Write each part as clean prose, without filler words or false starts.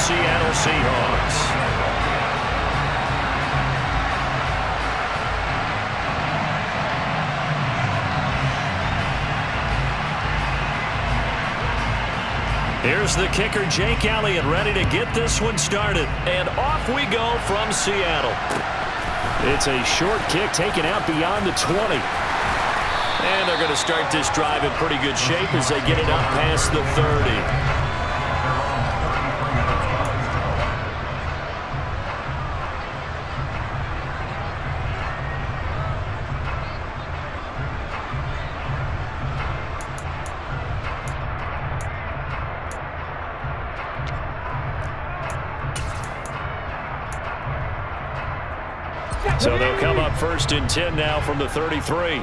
Seattle Seahawks. Here's the kicker, Jake Elliott, ready to get this one started. And off we go from Seattle. It's a short kick taken out beyond the 20. And they're going to start this drive in pretty good shape as they get it up past the 30. So they'll come up 1st and 10 now from the 33.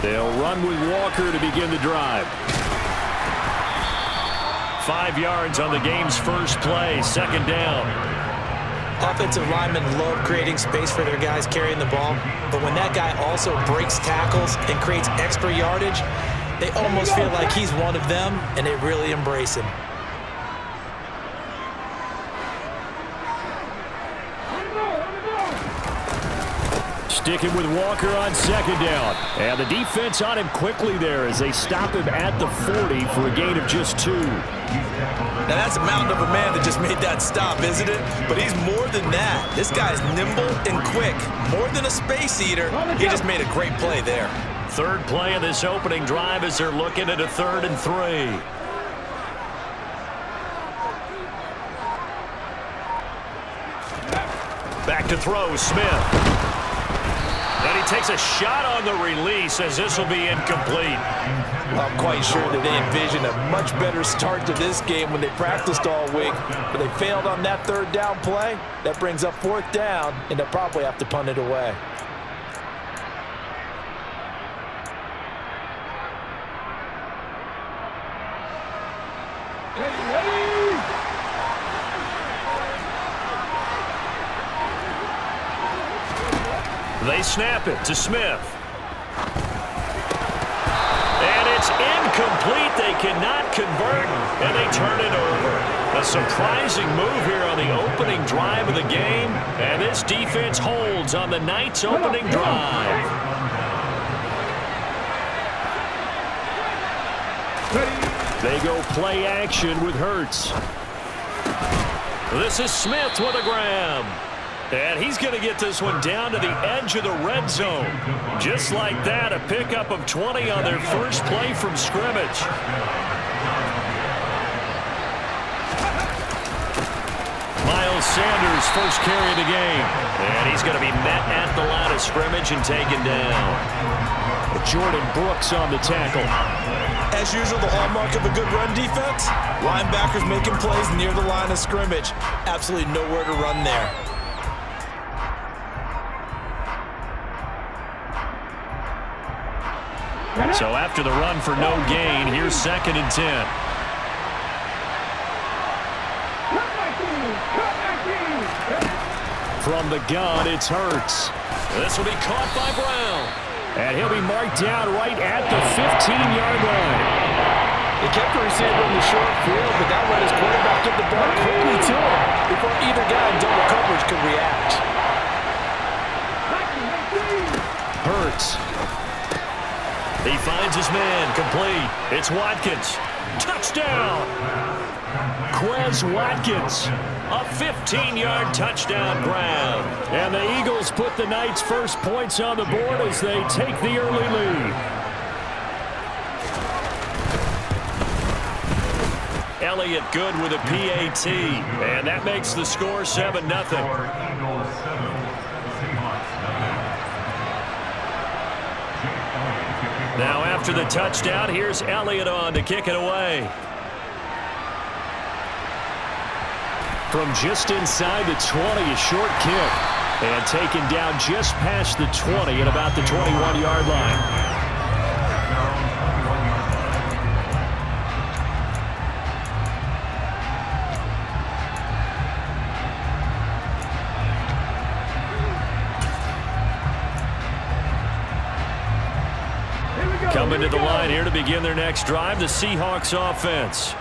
They'll run with Walker to begin the drive. 5 yards on the game's first play, 2nd down. Offensive linemen love creating space for their guys carrying the ball, but when that guy also breaks tackles and creates extra yardage, they almost feel like he's one of them, and they really embrace him. Sticking with Walker on 2nd down. And the defense on him quickly there as they stop him at the 40 for a gain of just 2. Now that's a mountain of a man that just made that stop, isn't it? But he's more than that. This guy's nimble and quick. More than a space eater, he just made a great play there. 3rd play of this opening drive as they're looking at a 3rd and 3. Back to throw, Smith. And he takes a shot on the release as this will be incomplete. I'm quite sure that they envisioned a much better start to this game when they practiced all week, but they failed on that 3rd down play. That brings up 4th down, and they'll probably have to punt it away. They snap it to Smith. And it's incomplete. They cannot convert, and they turn it over. A surprising move here on the opening drive of the game, and this defense holds on the night's opening drive. They go play action with Hurts. This is Smith with a grab. And he's going to get this one down to the edge of the red zone. Just like that, a pickup of 20 on their first play from scrimmage. Miles Sanders first carry of the game. And he's going to be met at the line of scrimmage and taken down. Jordan Brooks on the tackle. As usual, the hallmark of a good run defense, linebackers making plays near the line of scrimmage. Absolutely nowhere to run there. So after the run for no gain, here's 2nd and 10. From the gun, it's Hurts. This will be caught by Brown. And he'll be marked down right at the 15-yard line. He kept the receiver in the short field, but that let his quarterback get the ball quickly to him before either guy in double coverage could react. Hurts. He finds his man, complete. It's Watkins. Touchdown! Quez Watkins, a 15-yard touchdown grab. And the Eagles put the Knights' first points on the board as they take the early lead. Elliott good with a PAT, and that makes the score 7-0. Now after the touchdown, here's Elliott on to kick it away. From just inside the 20, a short kick. And taken down just past the 20 at about the 21-yard line. Coming to the line here to begin their next drive, the Seahawks offense.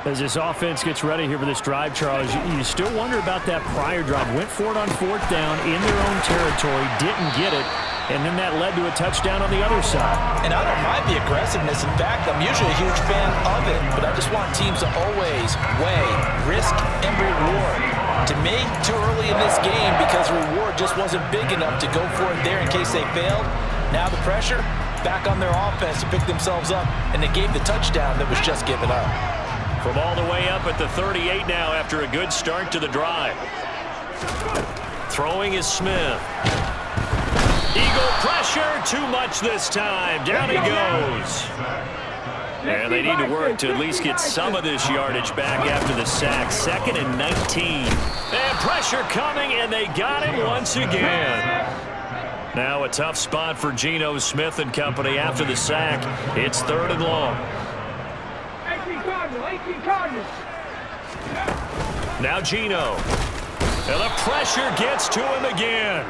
As this offense gets ready here for this drive, Charles, you still wonder about that prior drive. Went for it on 4th down in their own territory, didn't get it, and then that led to a touchdown on the other side. And I don't mind the aggressiveness. In fact, I'm usually a huge fan of it, but I just want teams to always weigh risk and reward. To me, too early in this game because reward just wasn't big enough to go for it there in case they failed. Now the pressure back on their offense to pick themselves up, and they gave the touchdown that was just given up. From all the way up at the 38 now after a good start to the drive. Throwing is Smith. Eagle pressure, too much this time. Down he goes. And they need to work to at least get some of this yardage back after the sack. 2nd and 19. And pressure coming, and they got him once again. Now a tough spot for Geno Smith and company after the sack. It's 3rd and long. Now Geno. And the pressure gets to him again.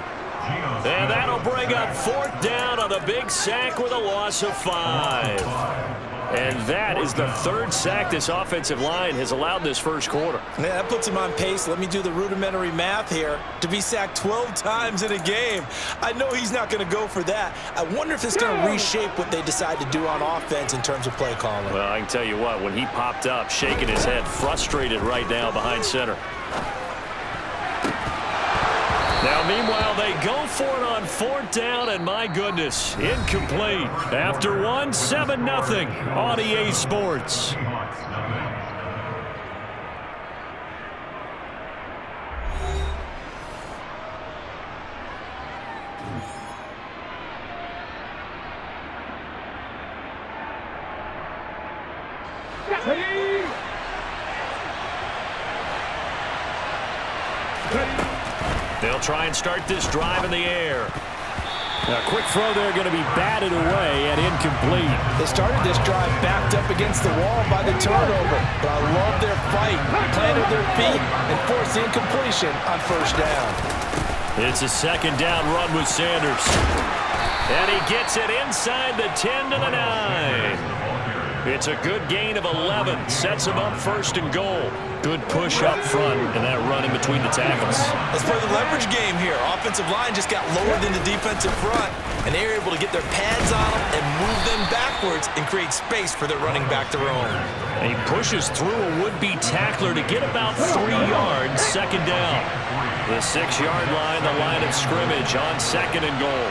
And that'll bring up 4th down on the big sack with a loss of 5. And that is the 3rd sack this offensive line has allowed this first quarter. Yeah, that puts him on pace. Let me do the rudimentary math here. To be sacked 12 times in a game, I know he's not going to go for that. I wonder if it's going to reshape what they decide to do on offense in terms of play calling. Well, I can tell you what, when he popped up, shaking his head, frustrated right now behind center. Now, meanwhile, they go for it on 4th down, and my goodness, incomplete. After 1, 7-0 on EA Sports. They'll try and start this drive in the air. A quick throw there going to be batted away and incomplete. They started this drive backed up against the wall by the turnover, but I love their fight. Planted their feet and forced the incompletion on 1st down. It's a 2nd down run with Sanders. And he gets it inside the 10 to the 9. It's a good gain of 11. Sets him up 1st and goal. Good push up front and that run in between the tackles. Let's play the leverage game here. Offensive line just got lower than the defensive front, and they were able to get their pads on them and move them backwards and create space for their running back to roam. And he pushes through a would-be tackler to get about 3 yards. 2nd down. The 6-yard line, the line of scrimmage on 2nd and goal.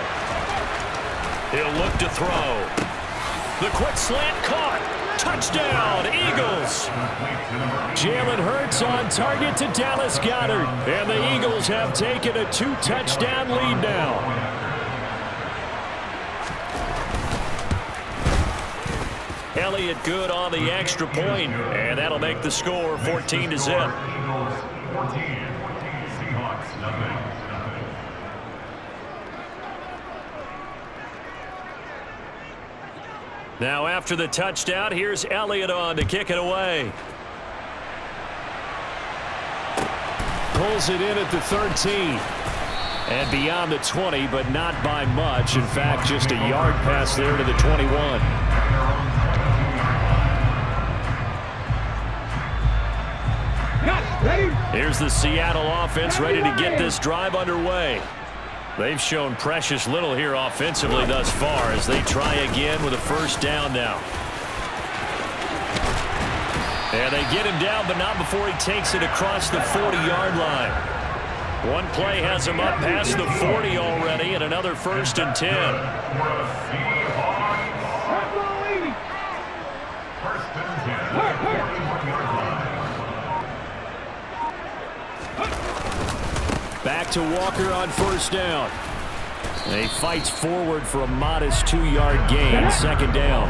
He'll look to throw. The quick slant caught. Touchdown, Eagles. Jalen Hurts on target to Dallas Goedert. And the Eagles have taken a 2-touchdown lead now. Elliott good on the extra point, and that'll make the score 14-0. Now after the touchdown, here's Elliott on to kick it away. Pulls it in at the 13. And beyond the 20, but not by much. In fact, just a yard pass there to the 21. Here's the Seattle offense ready to get this drive underway. They've shown precious little here offensively thus far as they try again with a 1st down now. And they get him down, but not before he takes it across the 40-yard line. One play has him up past the 40 already, and another 1st and 10. Back to Walker on 1st down. And he fights forward for a modest 2-yard gain. 2nd down.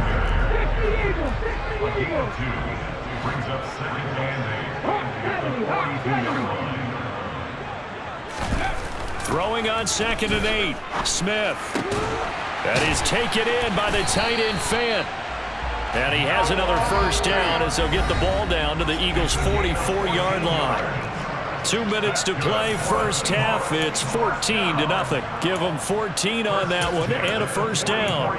Throwing on 2nd and 8. Smith. That is taken in by the tight end Fant. And he has another 1st down as they'll get the ball down to the Eagles' 44-yard line. 2 minutes to play, 1st half. It's 14-0. Give them 14 on that one and a 1st down.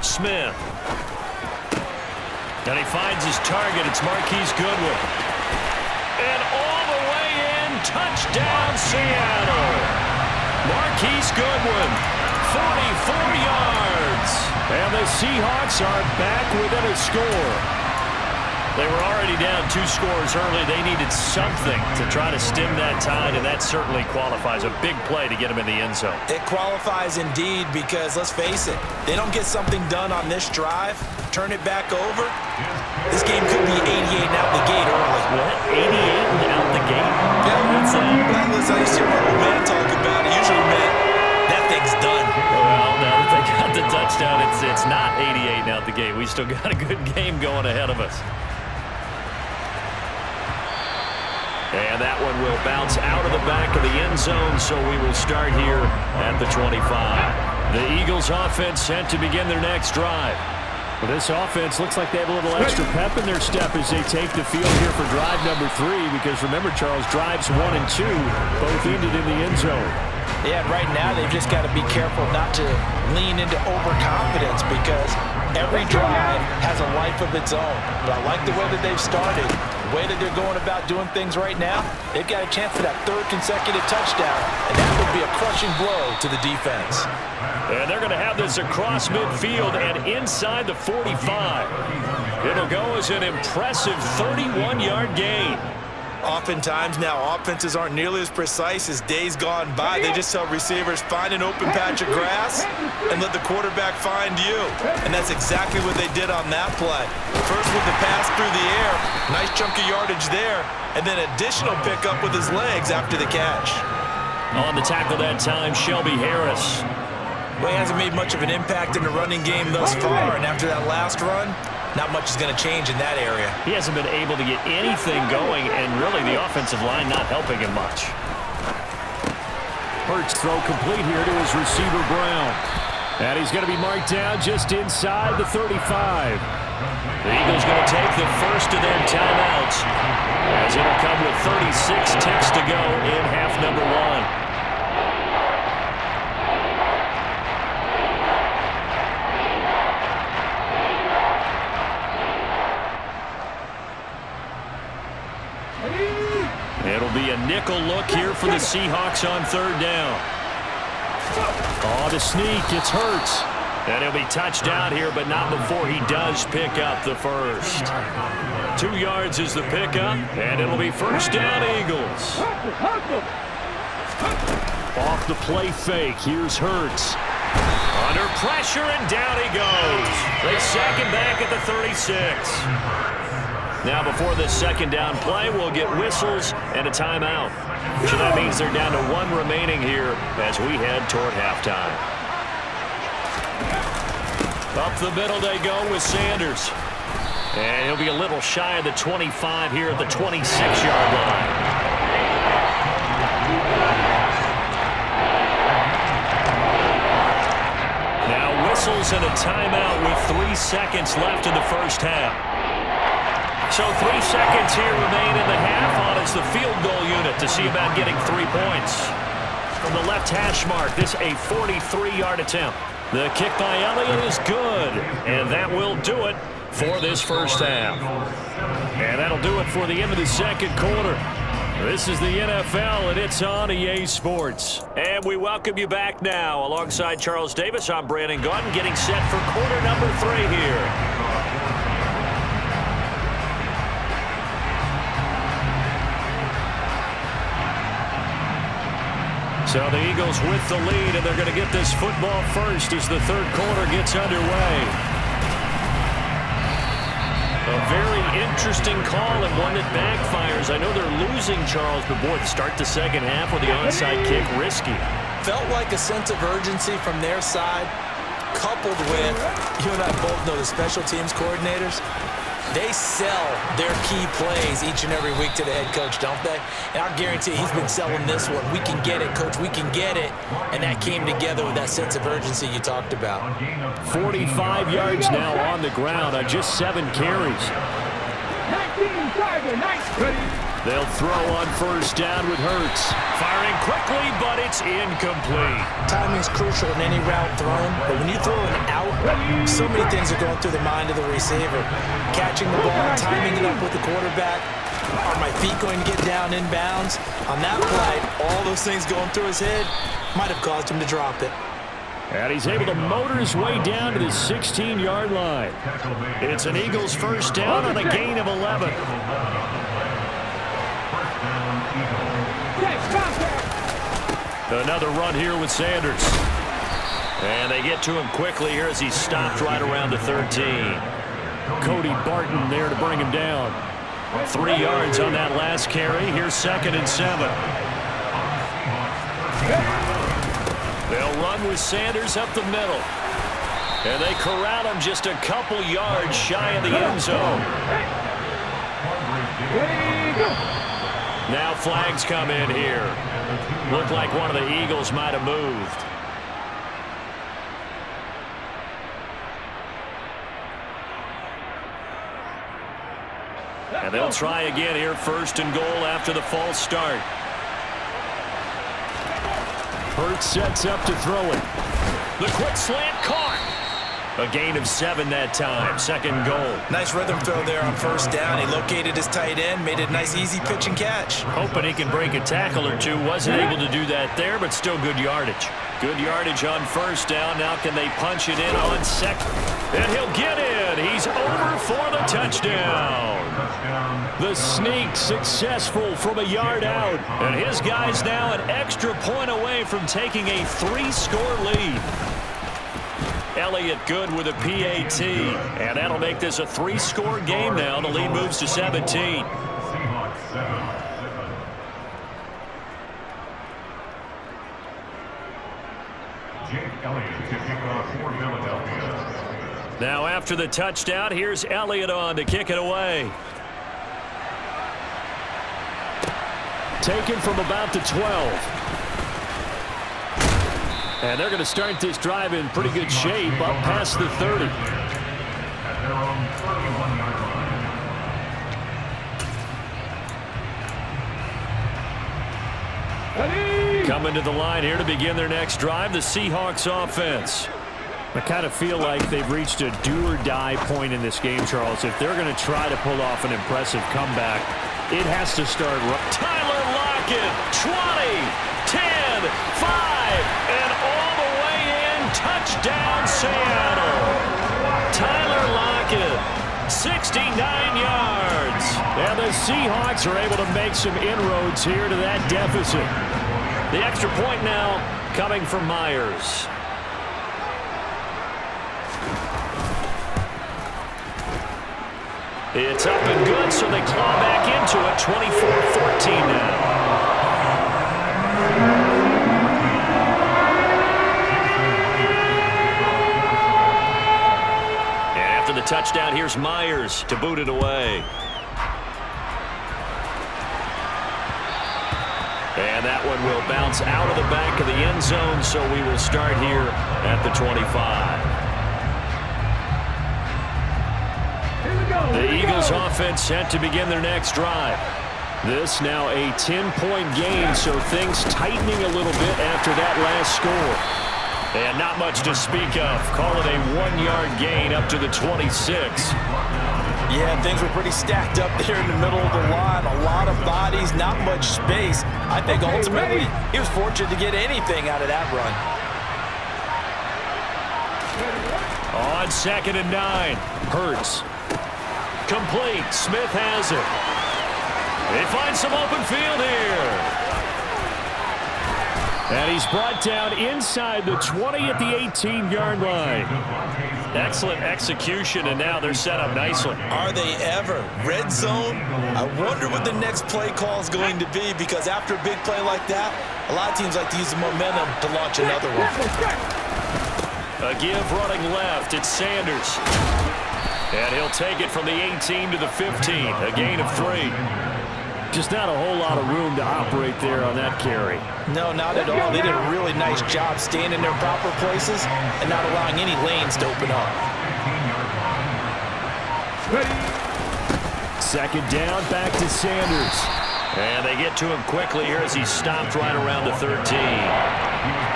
Smith. And he finds his target. It's Marquise Goodwin. And all the way in, touchdown Seattle. Marquise Goodwin, 44 yards. And the Seahawks are back within a score. They were already down 2 scores early. They needed something to try to stem that tide, and that certainly qualifies. A big play to get them in the end zone. It qualifies indeed because, let's face it, they don't get something done on this drive, turn it back over, this game could be 88 and out the gate early. What? 88 and out the gate? Yeah, what's that? Listen, I used to hear my old man talk about it. Usually meant that thing's done. Well, now that they got the touchdown, it's not 88 and out the gate. We still got a good game going ahead of us. And that one will bounce out of the back of the end zone, so we will start here at the 25. The Eagles offense set to begin their next drive. Well, this offense looks like they have a little extra pep in their step as they take the field here for drive number 3, because remember, Charles, drives 1 and 2 both ended in the end zone. Yeah, right now they've just got to be careful not to lean into overconfidence because every drive has a life of its own. But I like the way that they've started. The way that they're going about doing things right now, they've got a chance for that 3rd consecutive touchdown, and that would be a crushing blow to the defense. And they're going to have this across midfield and inside the 45. It'll go as an impressive 31-yard gain. Oftentimes now, offenses aren't nearly as precise as days gone by. They just tell receivers, find an open patch of grass and let the quarterback find you. And that's exactly what they did on that play. First with the pass through the air, nice chunk of yardage there, and then additional pickup with his legs after the catch. On the tackle that time, Shelby Harris. Well, he hasn't made much of an impact in the running game thus far, and after that last run, not much is going to change in that area. He hasn't been able to get anything going, and really the offensive line not helping him much. Hurts throw complete here to his receiver, Brown. And he's going to be marked down just inside the 35. The Eagles going to take the first of their timeouts, as it'll come with 36 ticks to go in half number 1. It'll be a nickel look here for the Seahawks on 3rd down. Oh, the sneak. It's Hurts. And he'll be touched down here, but not before he does pick up the first. 2 yards is the pickup, and it'll be first down, Eagles. Off the play fake. Here's Hurts. Under pressure, and down he goes. They sack him back at the 36. Now, before this 2nd down play, we'll get whistles and a timeout. So that means they're down to 1 remaining here as we head toward halftime. Up the middle they go with Sanders. And he'll be a little shy of the 25 here at the 26-yard line. Now whistles and a timeout with 3 seconds left in the first half. So 3 seconds here remain in the half on as the field goal unit to see about getting 3 points. From the left hash mark, this a 43-yard attempt. The kick by Elliott is good, and that will do it for this first half. And that'll do it for the end of the 2nd quarter. This is the NFL, and it's on EA Sports. And we welcome you back now. Alongside Charles Davis, I'm Brandon Gaudin, getting set for quarter number 3 here. So the Eagles with the lead, and they're going to get this football first as the 3rd quarter gets underway. A very interesting call and one that backfires. I know they're losing, Charles, but boy, to start the 2nd half with the onside kick, risky. Felt like a sense of urgency from their side, coupled with, you and I both know the special teams coordinators, they sell their key plays each and every week to the head coach, don't they? And I guarantee he's been selling this one. We can get it, coach. We can get it. And that came together with that sense of urgency you talked about. 45 yards now on the ground on just 7 carries. 19 target, nice. Ready. They'll throw on first down with Hurts. Firing quickly, but it's incomplete. Timing's crucial in any route thrown, but when you throw an out, so many things are going through the mind of the receiver. Catching the ball, timing it up with the quarterback. Are my feet going to get down in bounds? On that play, all those things going through his head might have caused him to drop it. And he's able to motor his way down to the 16-yard line. It's an Eagles first down on a gain of 11. Another run here with Sanders. And they get to him quickly here as he's stopped right around the 13. Cody Barton there to bring him down. 3 yards on that last carry. Here's 2nd and 7. They'll run with Sanders up the middle. And they corral him just a couple yards shy of the end zone. Now flags come in here. Looked like one of the Eagles might have moved. And they'll try again here, 1st and goal after the false start. Hurts sets up to throw it. The quick slant caught. A gain of 7 that time. 2nd goal. Nice rhythm throw there on first down. He located his tight end, made it a nice easy pitch and catch. Hoping he can break a tackle or two. Wasn't able to do that there, but still good yardage. Good yardage on first down. Now can they punch it in on 2nd? And he'll get in. He's over for the touchdown. The sneak successful from a yard out. And his guy's now an extra point away from taking a 3-score lead. Elliott good with a PAT. And that'll make this a 3-score game now. The lead moves to 17. Now after the touchdown, here's Elliott on to kick it away. Taken from about the 12. And they're going to start this drive in pretty good shape up past the 30. Coming to the line here to begin their next drive, the Seahawks offense. I kind of feel like they've reached a do-or-die point in this game, Charles. If they're going to try to pull off an impressive comeback, it has to start. Tyler Lockett, 20, 10, 5, and all the way in. Touchdown, Seattle. Tyler Lockett, 69 yards. And the Seahawks are able to make some inroads here to that deficit. The extra point now coming from Myers. It's up and good, so they claw back into it, 24-14 now. And after the touchdown, here's Myers to boot it away. And that one will bounce out of the back of the end zone, so we will start here at the 25. The Eagles offense set to begin their next drive. This now a 10-point game, so things tightening a little bit after that last score. And not much to speak of. Call it a 1-yard gain up to the 26. Yeah, things were pretty stacked up there in the middle of the line. A lot of bodies, not much space. I think ultimately he was fortunate to get anything out of that run. On 2nd and 9, Hurts. Complete. Smith has it. They find some open field here. And he's brought down inside the 20 at the 18-yard line. Excellent execution, and now they're set up nicely. Are they ever? Red zone? I wonder what the next play call is going to be, because after a big play like that, a lot of teams like to use the momentum to launch another one. A give running left. It's Sanders. And he'll take it from the 18 to the 15, a gain of 3. Just not a whole lot of room to operate there on that carry. No, not at all. They did a really nice job staying in their proper places and not allowing any lanes to open up. 2nd down, back to Sanders. And they get to him quickly here as he's stopped right around the 13.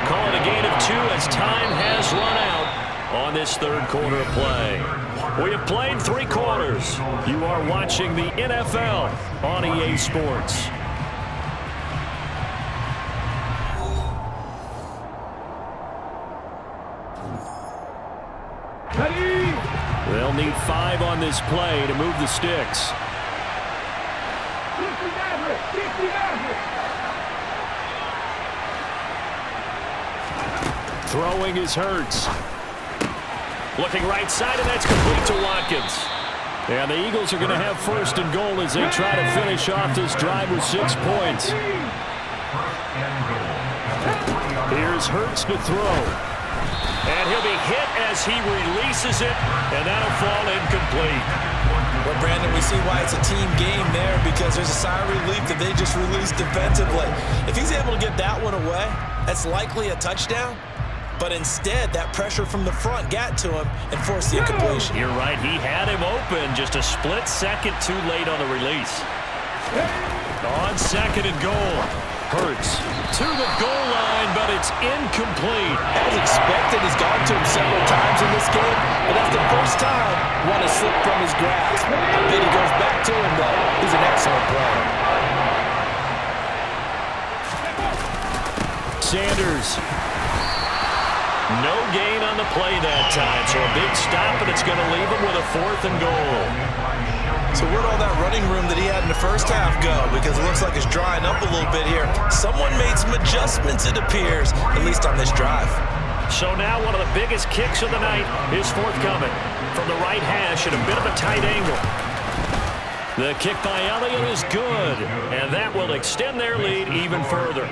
Call it a gain of 2 as time has run out on this third quarter of play. We have played 3 quarters. You are watching the NFL on EA Sports. They'll need 5 on this play to move the sticks. Throwing is Hurts. Looking right side, and that's complete to Watkins. And the Eagles are going to have first and goal as they try to finish off this drive with 6 points. Here's Hurts to throw. And he'll be hit as he releases it, and that'll fall incomplete. Well, Brandon, we see why it's a team game there, because there's a sigh of relief that they just released defensively. If he's able to get that one away, that's likely a touchdown. But instead, that pressure from the front got to him and forced the incompletion. You're right. He had him open just a split second too late on the release. On second and goal. Hurts to the goal line, but it's incomplete. As expected, he's gone to him several times in this game, but that's the first time one has slipped from his grasp. I bet he goes back to him, though. He's an excellent player. Sanders. No gain on the play that time, so a big stop, and it's going to leave him with a 4th and goal. So where'd all that running room that he had in the first half go? Because it looks like it's drying up a little bit here. Someone made some adjustments, it appears, at least on this drive. So now one of the biggest kicks of the night is forthcoming from the right hash at a bit of a tight angle. The kick by Elliott is good, and that will extend their lead even further.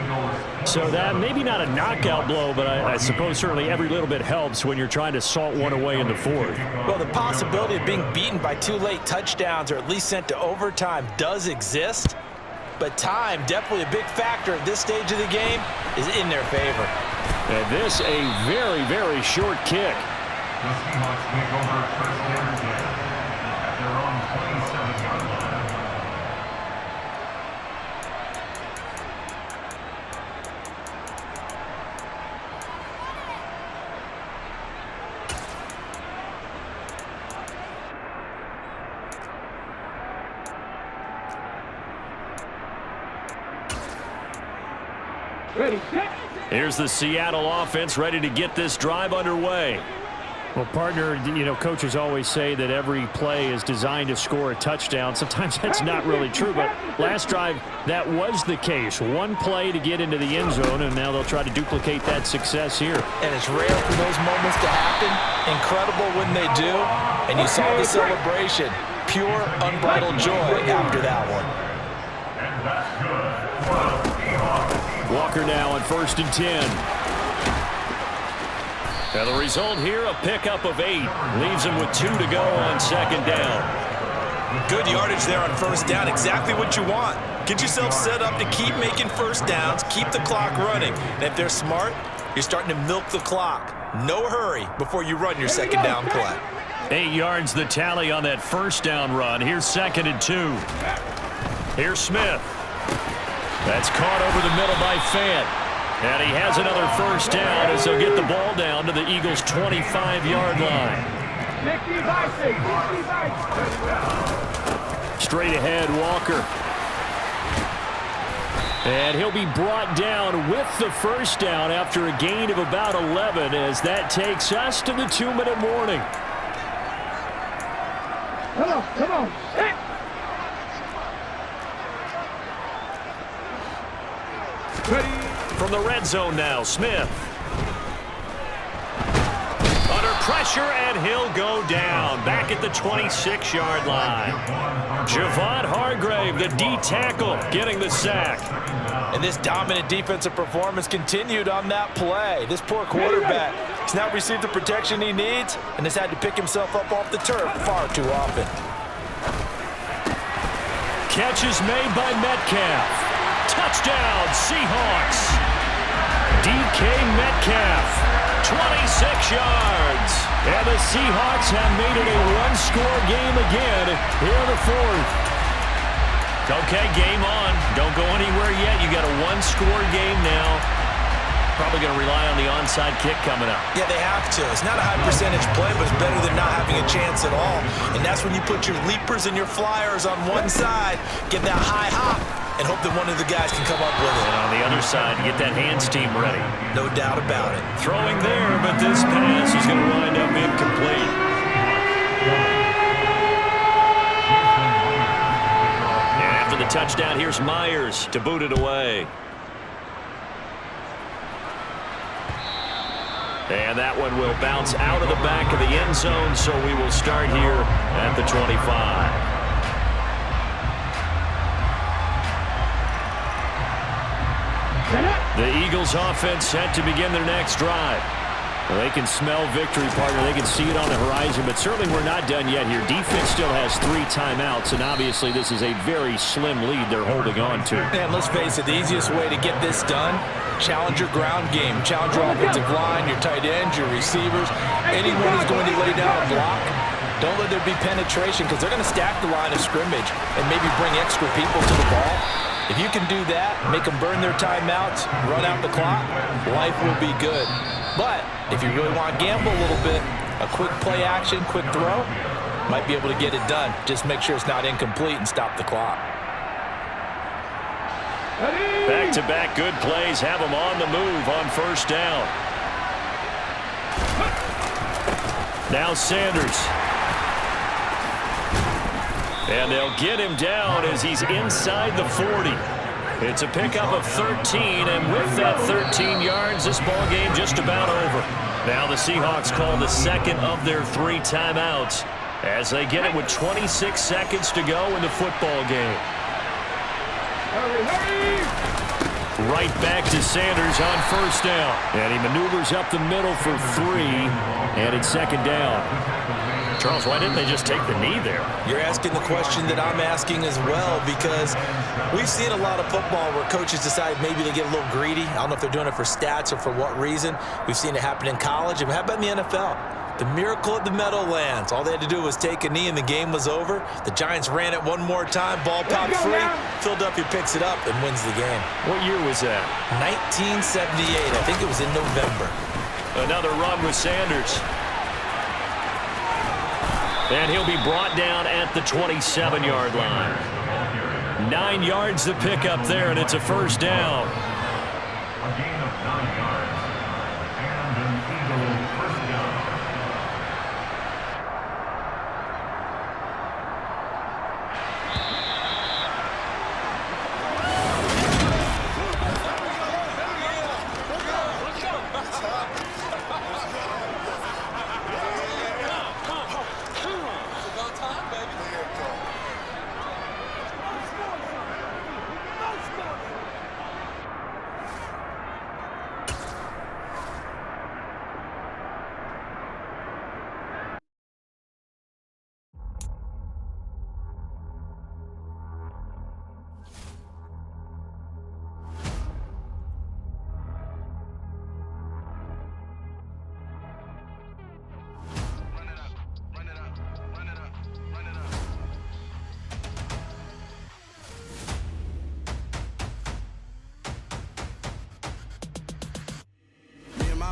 So that maybe not a knockout blow, but I suppose certainly every little bit helps when you're trying to salt one away in the 4th. Well, the possibility of being beaten by 2 late touchdowns or at least sent to overtime does exist, but time, definitely a big factor at this stage of the game, is in their favor. And this a very, very short kick. The Seahawks take over first down again at their own 27-yard line. Here's the Seattle offense ready to get this drive underway. Well, partner, you know, coaches always say that every play is designed to score a touchdown. Sometimes that's not really true, but last drive, that was the case. One play to get into the end zone, and now they'll try to duplicate that success here. And it's rare for those moments to happen. Incredible when they do. And you saw the celebration. Pure, unbridled joy after that one. And that's good. Walker now on 1st and 10. And the result here, a pickup of 8. Leaves him with 2 to go on 2nd down. Good yardage there on 1st down. Exactly what you want. Get yourself set up to keep making 1st downs, keep the clock running. And if they're smart, you're starting to milk the clock. No hurry before you run your 2nd down play. 8 yards the tally on that 1st down run. Here's 2nd and 2. Here's Smith. That's caught over the middle by Fant. And he has another 1st down as they'll get the ball down to the Eagles' 25-yard line. Straight ahead, Walker. And he'll be brought down with the 1st down after a gain of about 11 as that takes us to the 2-minute warning. Come on. Ready. From the red zone now, Smith. Under pressure, and he'll go down. Back at the 26-yard line. Javon Hargrave, the D-tackle, getting the sack. And this dominant defensive performance continued on that play. This poor quarterback has not received the protection he needs and has had to pick himself up off the turf far too often. Catch is made by Metcalf. Touchdown, Seahawks. DK Metcalf, 26 yards. And the Seahawks have made it a one-score game again here in the 4th. Okay, game on. Don't go anywhere yet. You got a one-score game now. Probably going to rely on the onside kick coming up. Yeah, they have to. It's not a high percentage play, but it's better than not having a chance at all. And that's when you put your leapers and your flyers on one side, get that high hop, and hope that one of the guys can come up with it. And on the other side, get that hands team ready. No doubt about it. Throwing there, but this pass is going to wind up incomplete. And after the touchdown, here's Myers to boot it away. And that one will bounce out of the back of the end zone, so we will start here at the 25. The Eagles offense set to begin their next drive. Well, they can smell victory, partner. They can see it on the horizon, but certainly we're not done yet here. Defense still has 3 timeouts, and obviously this is a very slim lead they're holding on to. And let's face it, the easiest way to get this done, challenge your ground game. Challenge your offensive line, your tight ends, your receivers. Anyone who's going to lay down a block, don't let there be penetration because they're going to stack the line of scrimmage and maybe bring extra people to the ball. If you can do that, make them burn their timeouts, run out the clock, life will be good. But if you really want to gamble a little bit, a quick play action, quick throw, might be able to get it done. Just make sure it's not incomplete and stop the clock. Back-to-back good plays have them on the move on first down. Now Sanders. And they'll get him down as he's inside the 40. It's a pickup of 13, and with that 13 yards, this ball game just about over. Now the Seahawks call the second of their 3 timeouts as they get it with 26 seconds to go in the football game. Right back to Sanders on first down. And he maneuvers up the middle for 3, and it's second down. Charles, why didn't they just take the knee there? You're asking the question that I'm asking as well, because we've seen a lot of football where coaches decide maybe they get a little greedy. I don't know if they're doing it for stats or for what reason. We've seen it happen in college. And how about in the NFL? The miracle at the Meadowlands. All they had to do was take a knee and the game was over. The Giants ran it one more time. Ball popped free. Philadelphia picks it up and wins the game. What year was that? 1978. I think it was in November. Another run with Sanders. And he'll be brought down at the 27-yard line. 9 yards to pick up there, and it's a first down. A gain of 9 yards and an Eagle first down.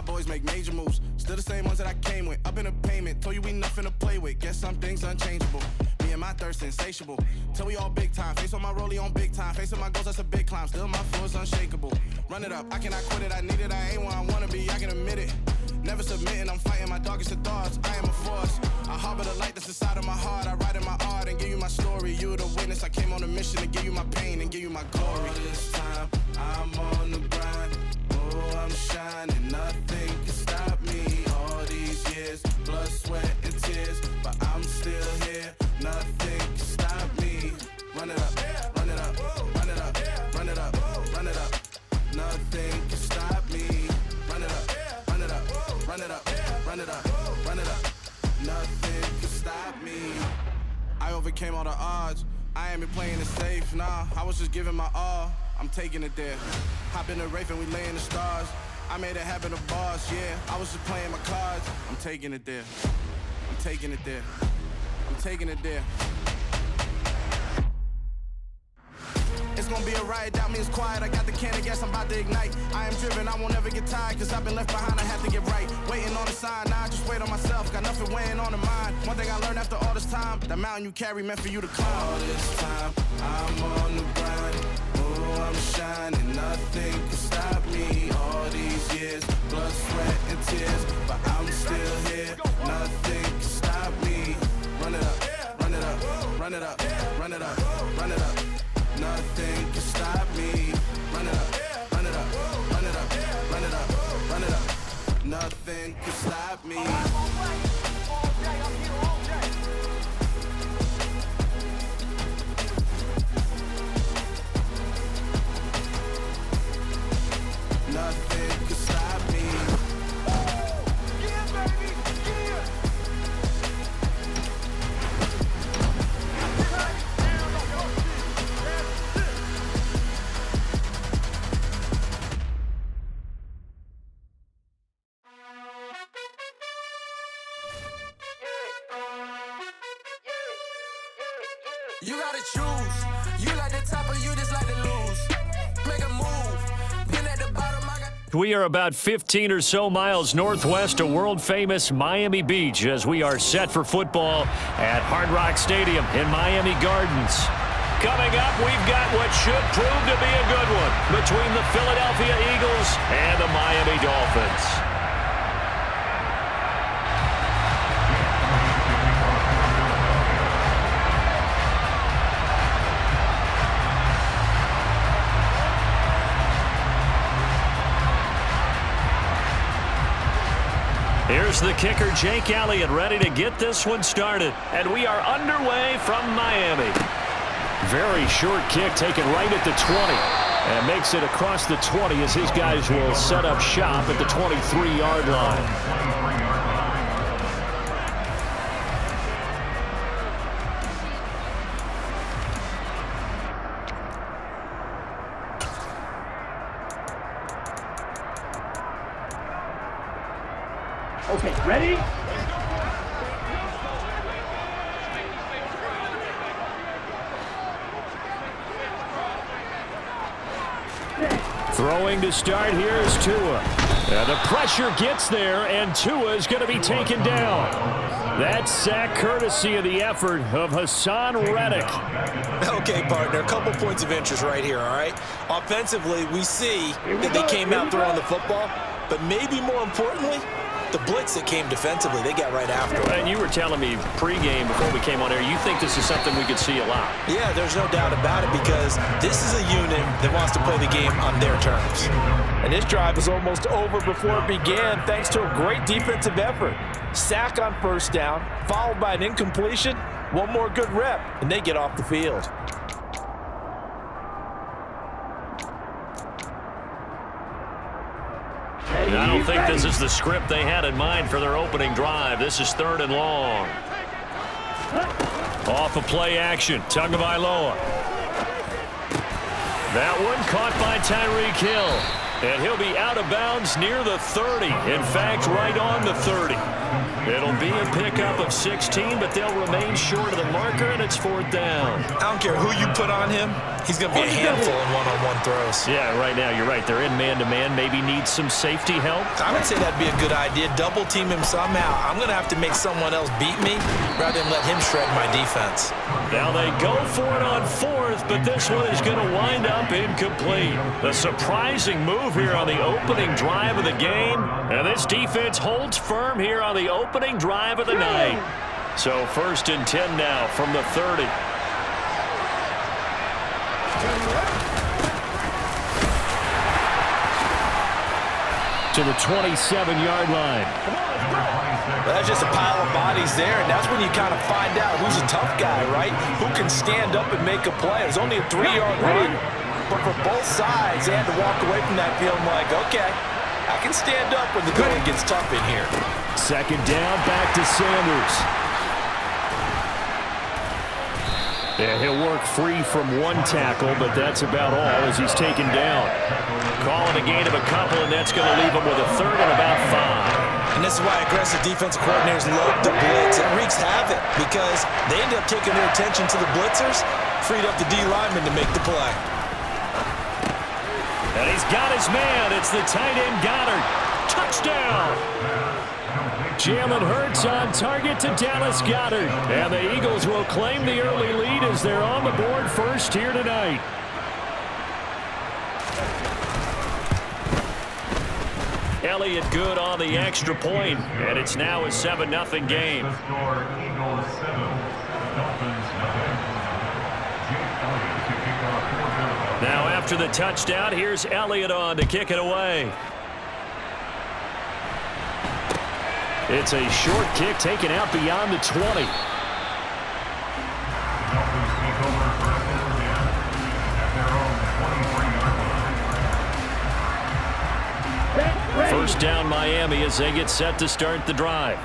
Boys make major moves, still the same ones that I came with. Up in a payment, told you we nothing to play with. Guess some things unchangeable. Me and my thirst insatiable. Till we all big time. Face on my rollie on big time. Facing my goals, that's a big climb. Still my flow is unshakable. Run it up, I cannot quit it. I need it, I ain't where I wanna be. I can admit it. Never submitting, I'm fighting my darkest of thoughts. I am a force. I harbor the light that's inside of my heart. I write in my art and give you my story. You the witness. I came on a mission to give you my pain and give you my glory. This time, I'm on the grind. Oh, I'm shining. Nothing can stop me. All these years, blood, sweat, and tears. But I'm still here. Nothing can stop me. Run it up, run it up, run it up, run it up, run it up. Nothing can stop me. Run it up, run it up, run it up, run it up, run it up. Nothing can stop me. I overcame all the odds. I ain't been playing it safe, nah. I was just giving my all. I'm taking it there. Hop in the Wraith and we lay in the stars. I made it happen to boss, yeah. I was just playing my cards. I'm taking it there. I'm taking it there. I'm taking it there. It's gonna be a riot, doubt me it's quiet. I got the can of gas, I'm about to ignite. I am driven, I won't ever get tired, cause I've been left behind, I have to get right. Waiting on the sign, now I just wait on myself. Got nothing weighing on the mind. One thing I learned after all this time, the mountain you carry meant for you to climb. All this time, I'm on the grind. Oh, I'm shining, nothing can stop me. All these years, blood, sweat, and tears, but I'm still here. Nothing can stop me. Run it up, run it up, run it up, run it up, run it up. Nothing can stop me. Run it up, run it up, run it up, run it up, run it up. Nothing can stop me. Nothing can stop me. Yeah, baby, yeah. You gotta choose. You like the top or you just like to lose. Make a move. Been at the bottom, I got. We are about 15 or so miles northwest of world-famous Miami Beach as we are set for football at Hard Rock Stadium in Miami Gardens. Coming up, we've got what should prove to be a good one between the Philadelphia Eagles and the Miami Dolphins. Here's the kicker, Jake Elliott, ready to get this one started. And we are underway from Miami. Very short kick taken right at the 20. And makes it across the 20 as his guys will set up shop at the 23-yard line. Okay, ready? Throwing to start here is Tua. The pressure gets there, and Tua is going to be taken down. That sack courtesy of the effort of Hassan Reddick. Okay, partner, a couple points of interest right here, all right? Offensively, we see that they came out throwing the football, but maybe more importantly, the blitz that came defensively, they got right after it. And you were telling me pregame before we came on air, you think this is something we could see a lot. Yeah, there's no doubt about it because this is a unit that wants to play the game on their terms. And this drive was almost over before it began thanks to a great defensive effort. Sack on first down, followed by an incompletion, one more good rep, and they get off the field. I don't think this is the script they had in mind for their opening drive. This is 3rd and long. Off of play action, Tagovailoa. That one caught by Tyreek Hill. And he'll be out of bounds near the 30. In fact, right on the 30. It'll be a pickup of 16, but they'll remain short of the marker, and it's 4th down. I don't care who you put on him. He's going to be a handful in one-on-one throws. Yeah, right now, you're right. They're in man-to-man. Maybe needs some safety help. I would say that'd be a good idea. Double team him somehow. I'm going to have to make someone else beat me rather than let him shred my defense. Now they go for it on 4th, but this one is going to wind up incomplete. A surprising move here on the opening drive of the game. And this defense holds firm here on the opening drive of the night. So 1st and 10 now from the 30. To the 27-yard line. Well, that's just a pile of bodies there, and that's when you kind of find out who's a tough guy, right? Who can stand up and make a play. It was only a 3-yard run, but for both sides, they had to walk away from that feeling like, okay, I can stand up when the going gets tough in here. 2nd down, back to Sanders. Yeah, he'll work free from one tackle, but that's about all as he's taken down. Calling a gain of a couple, and that's going to leave him with a 3rd and about 5. And this is why aggressive defensive coordinators love the blitz. It wreaks havoc because they end up taking their attention to the blitzers, freed up the D lineman to make the play. And he's got his man. It's the tight end Goddard. Touchdown. Jalen Hurts on target to Dallas Goedert. And the Eagles will claim the early lead as they're on the board first here tonight. Elliott good on the extra point, and it's now a 7-0 game. The score, Eagles 7, Dolphins 0. Jake Elliott to kick off for them. Now after the touchdown, here's Elliott on to kick it away. It's a short kick taken out beyond the 20. Dolphins take over first and 10 at their own 23-yard line. First down Miami as they get set to start the drive.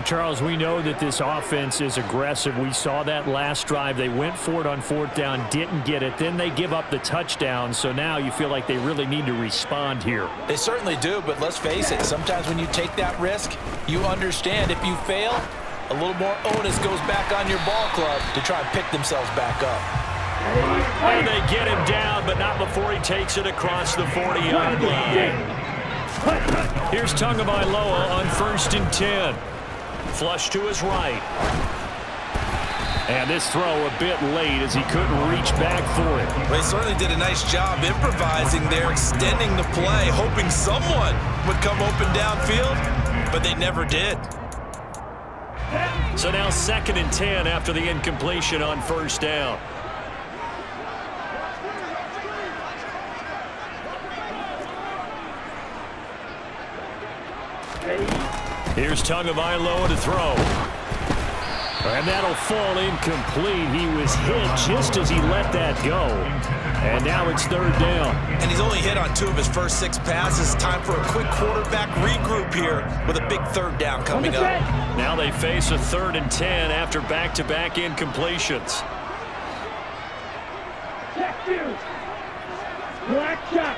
Charles, we know that this offense is aggressive. We saw that last drive. They went for it on fourth down, didn't get it. Then they give up the touchdown. So now you feel like they really need to respond here. They certainly do, but let's face it, sometimes when you take that risk, you understand if you fail, a little more onus goes back on your ball club to try and pick themselves back up. And they get him down, but not before he takes it across the 40-yard line. Here's Tagovailoa on 1st and 10. Flush to his right. And this throw a bit late as he couldn't reach back for it. Well, he certainly did a nice job improvising there, extending the play, hoping someone would come open downfield, but they never did. So now 2nd and 10 after the incompletion on 1st down. Here's Tagovailoa to throw. And that'll fall incomplete. He was hit just as he let that go. And now it's 3rd down. And he's only hit on 2 of his first 6 passes. Time for a quick quarterback regroup here with a big 3rd down coming up. Now they face a 3rd and 10 after back-to-back incompletions. Check you. Black shot.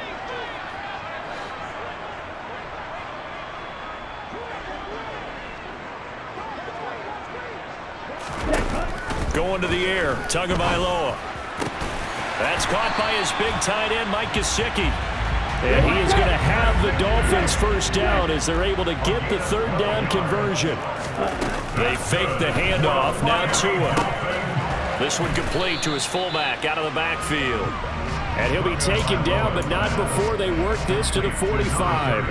Going to the air, Tagovailoa. That's caught by his big tight end, Mike Gesicki. And he is going to have the Dolphins first down as they're able to get the 3rd down conversion. They fake the handoff, now Tua. This one complete to his fullback out of the backfield. And he'll be taken down, but not before they work this to the 45.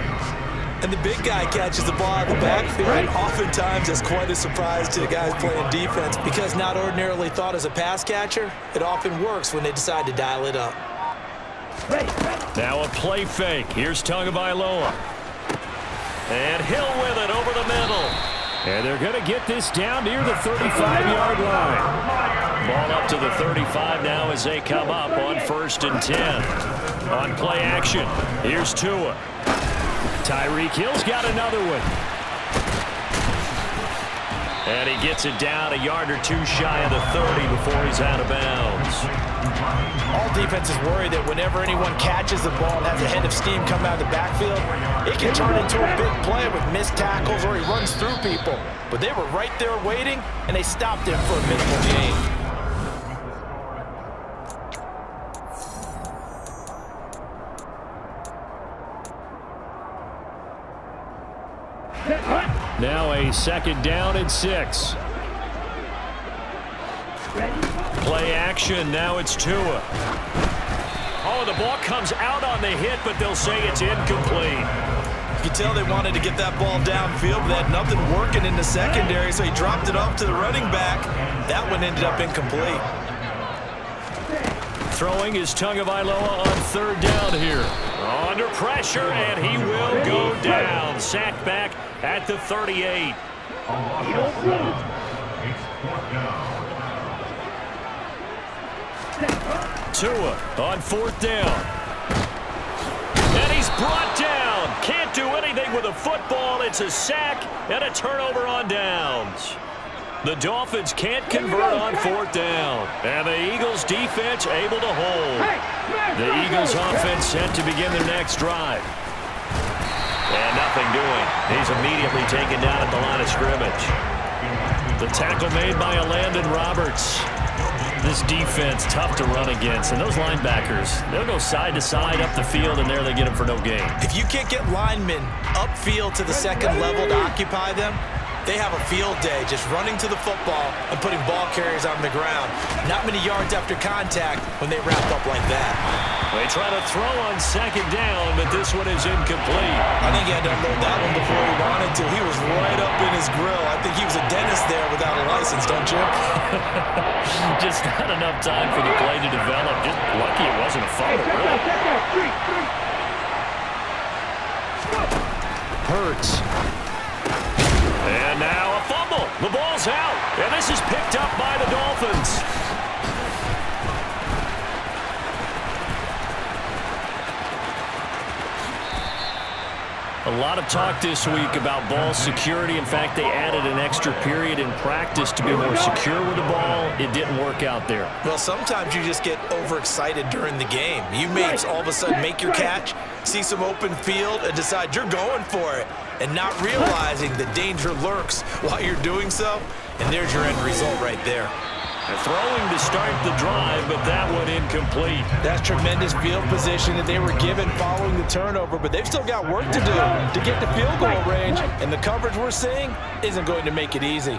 And the big guy catches the ball out of the backfield, and oftentimes it's quite a surprise to the guys playing defense because not ordinarily thought as a pass catcher, it often works when they decide to dial it up. Now a play fake. Here's Tagovailoa. And Hill with it over the middle. And they're going to get this down near the 35-yard line. Ball up to the 35 now as they come up on 1st and 10. On play action, here's Tua. Tyreek Hill's got another one. And he gets it down a yard or 2 shy of the 30 before he's out of bounds. All defenses worry that whenever anyone catches the ball and has a head of steam come out of the backfield, it can turn into a big play with missed tackles or he runs through people. But they were right there waiting, and they stopped him for a minimal gain. Now a 2nd down and 6. Play action, now it's Tua. Oh, the ball comes out on the hit, but they'll say it's incomplete. You can tell they wanted to get that ball downfield, but they had nothing working in the secondary, so he dropped it off to the running back. That one ended up incomplete. Throwing is Tagovailoa on 3rd down here. Under pressure, and he will go down. Sacked back at the 38. Tua on 4th down. And he's brought down. Can't do anything with a football. It's a sack and a turnover on downs. The Dolphins can't convert on 4th down. And the Eagles defense able to hold. The Eagles offense set to begin their next drive. And nothing doing. He's immediately taken down at the line of scrimmage. The tackle made by Landon Roberts. This defense, tough to run against. And those linebackers, they'll go side to side up the field, and there they get them for no gain. If you can't get linemen upfield to the second level to occupy them, they have a field day just running to the football and putting ball carriers on the ground. Not many yards after contact when they wrap up like that. They try to throw on second down, but this one is incomplete. I think he had to unload that one before he wanted to. He was right up in his grill. I think he was a dentist there without a license, don't you? Just not enough time for the play to develop. Just lucky it wasn't a fumble, really. Hurts. And now a fumble. The ball's out. And this is picked up by the Dolphins. A lot of talk this week about ball security. In fact, they added an extra period in practice to be more secure with the ball. It didn't work out there. Well, sometimes you just get overexcited during the game. You may all of a sudden make your catch, see some open field, and decide you're going for it, and not realizing the danger lurks while you're doing so. And there's your end result right there. They're throwing to start the drive, but that one incomplete. That's tremendous field position that they were given following the turnover, but they've still got work to do to get to field goal range, and the coverage we're seeing isn't going to make it easy.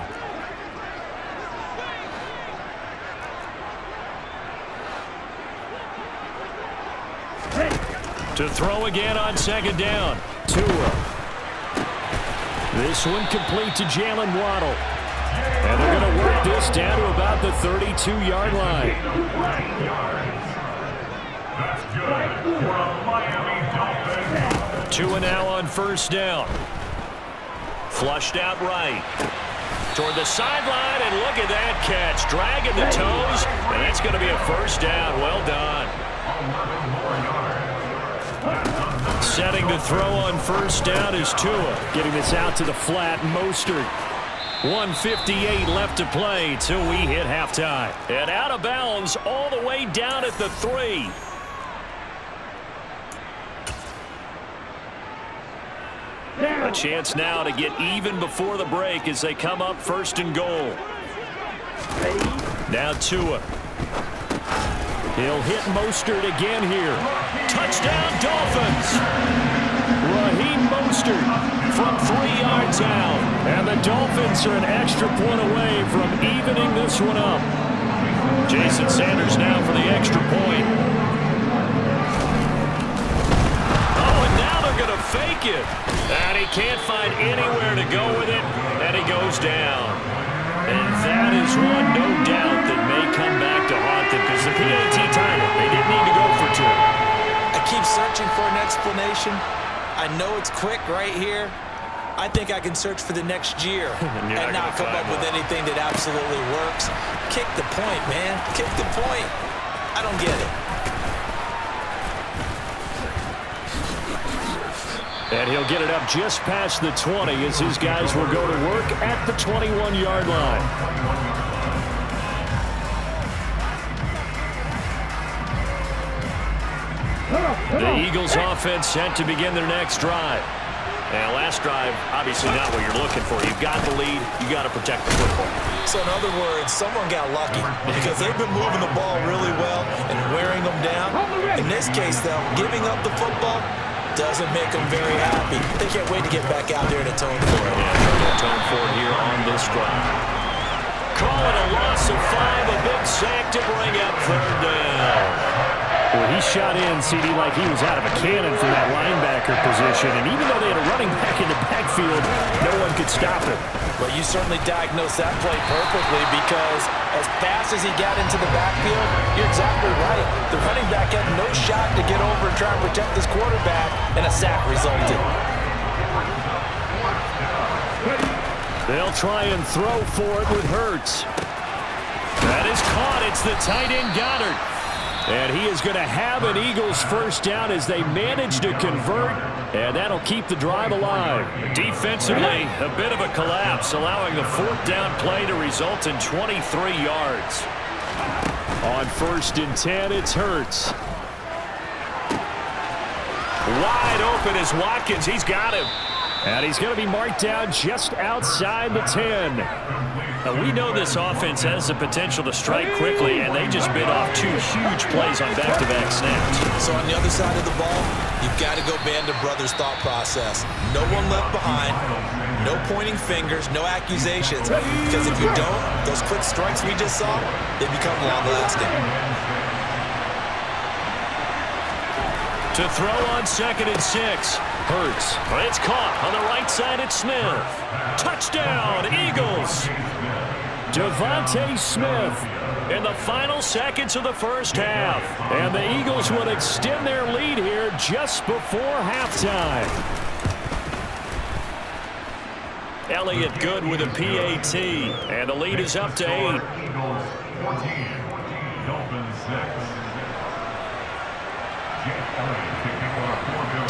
To throw again on second down. Tua. This one complete to Jalen Waddle. And they're going to work this down to about the 32-yard line. That's good for a Miami Dolphins. Tua now on first down. Flushed out right. Toward the sideline, and look at that catch. Dragging the toes, and that's going to be a first down. Well done. 11 more yards. Setting to throw on first down is Tua. Getting this out to the flat. Mostert. 1:58 left to play till we hit halftime. And out of bounds all the way down at the 3. A chance now to get even before the break as they come up first and goal. Now Tua. He'll hit Mostert again here. Touchdown Dolphins! Raheem Mostert from 3 yards out. And the Dolphins are an extra point away from evening this one up. Jason Sanders now for the extra point. Oh, and now they're going to fake it. And he can't find anywhere to go with it, and he goes down. And that is one, no doubt, that may come back to haunt them because the PAT timer, they didn't need to go for 2. I keep searching for an explanation. I know it's quick right here. I think I can search for the next year and not come up with anything that absolutely works. Kick the point, man. Kick the point. I don't get it. And he'll get it up just past the 20 as his guys will go to work at the 21-yard line. The Eagles offense set to begin their next drive. And last drive, obviously not what you're looking for. You've got the lead. You got to protect the football. So in other words, someone got lucky because they've been moving the ball really well and wearing them down. In this case, though, giving up the football doesn't make them very happy. They can't wait to get back out there and atone for it. Yeah, trying to atone for it here on this drive. Call it a loss of 5, a big sack to bring up third down. Well, he shot in, CD, like he was out of a cannon from that linebacker position. And even though they had a running back in the backfield, no one could stop him. Well, you certainly diagnosed that play perfectly because as fast as he got into the backfield, you're exactly right. The running back had no shot to get over and try and protect this quarterback, and a sack resulted. They'll try and throw for it with Hurts. That is caught. It's the tight end Goddard. And he is going to have an Eagles first down as they manage to convert, and that'll keep the drive alive. Defensively, a bit of a collapse, allowing the 4th down play to result in 23 yards. On 1st and 10, it's Hurts. Wide open is Watkins. He's got him. And he's going to be marked down just outside the 10. We know this offense has the potential to strike quickly, and they just bit off 2 huge plays on back-to-back snaps. So on the other side of the ball, you've got to go Band of Brothers thought process. No one left behind, no pointing fingers, no accusations, because if you don't, those quick strikes we just saw, they become long-lasting. To throw on 2nd and 6. Hurts. It's caught on the right side at Smith. Touchdown, Eagles. Devontae Smith in the final seconds of the first half. And the Eagles will extend their lead here just before halftime. Elliott good with a PAT. And the lead is up to 8. Eagles 14, Dolphins 6.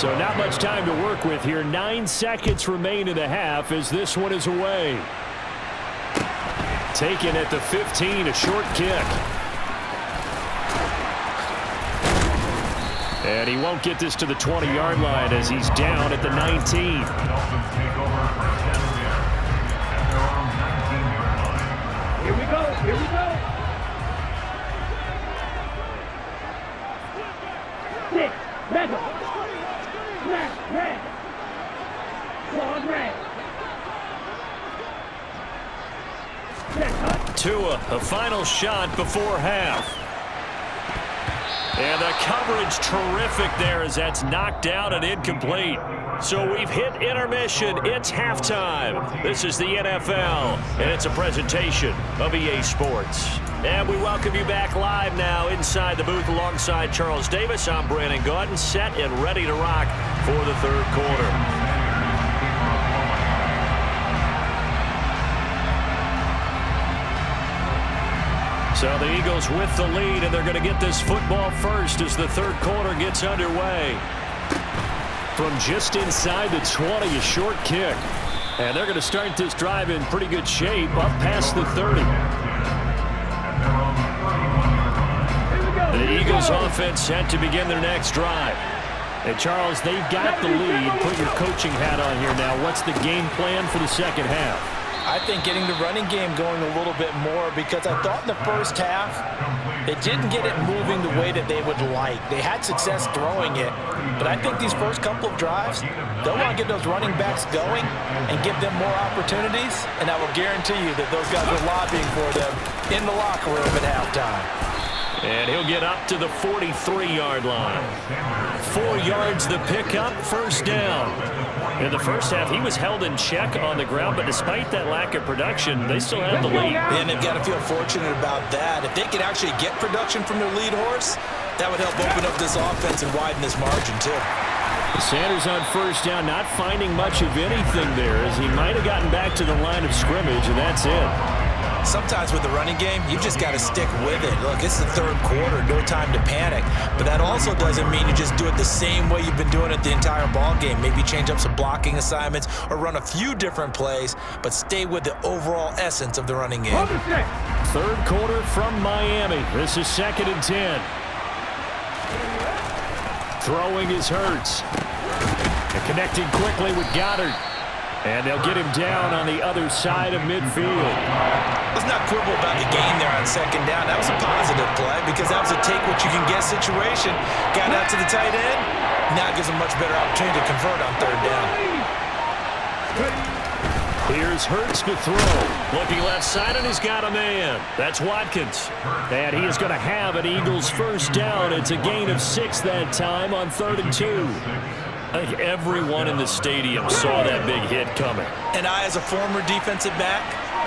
So not much time to work with here. 9 seconds remain in the half as this one is away. Taken at the 15, a short kick. And he won't get this to the 20-yard line as he's down at the 19. Dolphins take over first down there at their own 19-yard line. Here we go. Here we go. 6. Mega. Smash. Red. Claws red. Tua, a final shot before half. And the coverage terrific there as that's knocked out and incomplete. So we've hit intermission. It's halftime. This is the NFL, and it's a presentation of EA Sports. And we welcome you back live now inside the booth alongside Charles Davis. I'm Brandon Gaudin, set and ready to rock for the third quarter. So the Eagles with the lead, and they're going to get this football first as the third quarter gets underway. From just inside the 20, a short kick. And they're going to start this drive in pretty good shape up past the 30. The Eagles offense set to begin their next drive. And Charles, they've got the lead. Put your coaching hat on here now. What's the game plan for the second half? I think getting the running game going a little bit more, because I thought in the first half they didn't get it moving the way that they would like. They had success throwing it, but I think these first couple of drives, they'll want to get those running backs going and give them more opportunities, and I will guarantee you that those guys are lobbying for them in the locker room at halftime. And he'll get up to the 43-yard line. 4 yards the pickup, first down. In the first half, he was held in check on the ground, but despite that lack of production, they still have the lead. And they've got to feel fortunate about that. If they could actually get production from their lead horse, that would help open up this offense and widen this margin, too. Sanders on first down, not finding much of anything there, as he might have gotten back to the line of scrimmage, and that's it. Sometimes with the running game, you just got to stick with it. Look, it's the third quarter, no time to panic. But that also doesn't mean you just do it the same way you've been doing it the entire ball game. Maybe change up some blocking assignments or run a few different plays, but stay with the overall essence of the running game. Third quarter from Miami. This is 2nd and 10. Throwing is Hurts. And connecting quickly with Goddard. And they'll get him down on the other side of midfield. Let's not quibble about the gain there on second down. That was a positive play because that was a take-what-you-can-get situation. Got out to the tight end. Now it gives him a much better opportunity to convert on third down. Here's Hurts to throw. Looking left side, and he's got a man. That's Watkins. And he is going to have an Eagles first down. It's a gain of 6 that time on 3rd and 2. I think everyone in the stadium saw that big hit coming. And I, as a former defensive back,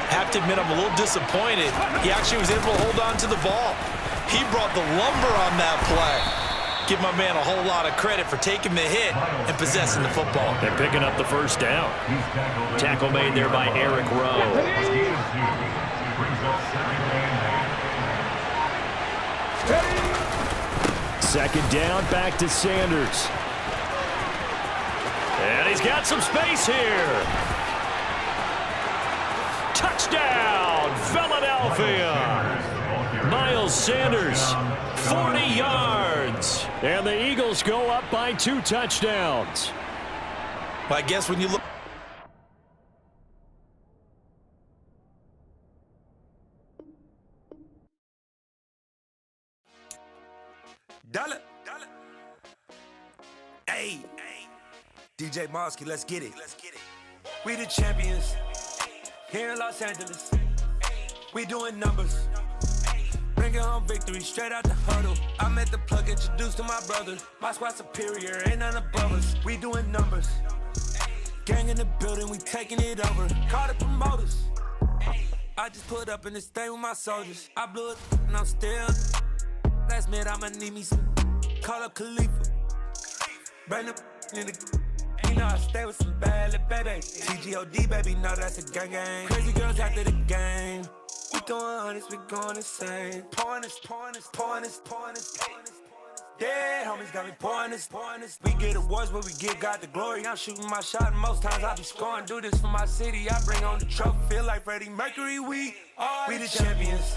have to admit I'm a little disappointed. He actually was able to hold on to the ball. He brought the lumber on that play. Give my man a whole lot of credit for taking the hit and possessing the football. And picking up the first down. Tackle made there by Eric Rowe. Second down, back to Sanders. And he's got some space here. Touchdown, Philadelphia. Miles Sanders, 40 yards. And the Eagles go up by 2 touchdowns. Well, I guess when you look Dollar. Hey. DJ Mosky, let's get it. We the champions. Here in Los Angeles. We doing numbers. Bringing home victory straight out the huddle. I'm at the plug, introduced to my brother. My squad superior, ain't none above us. We doing numbers. Gang in the building, we taking it over. Call the promoters. I just put up in this thing with my soldiers. I blew it and I'm still. Last minute, I'ma need me some. Call up Khalifa. Bring the in the. You know I stay with some bad little baby. TGOD, baby, no, that's a gang gang. Crazy girls after the game. We throwing hundreds, we going insane. Pouring this. Dead homies got me pouring this. We get awards, but we give God the glory. I'm shooting my shot, and most times I be scoring. Do this for my city, I bring on the trophy. Feel like Freddie Mercury, we the champions.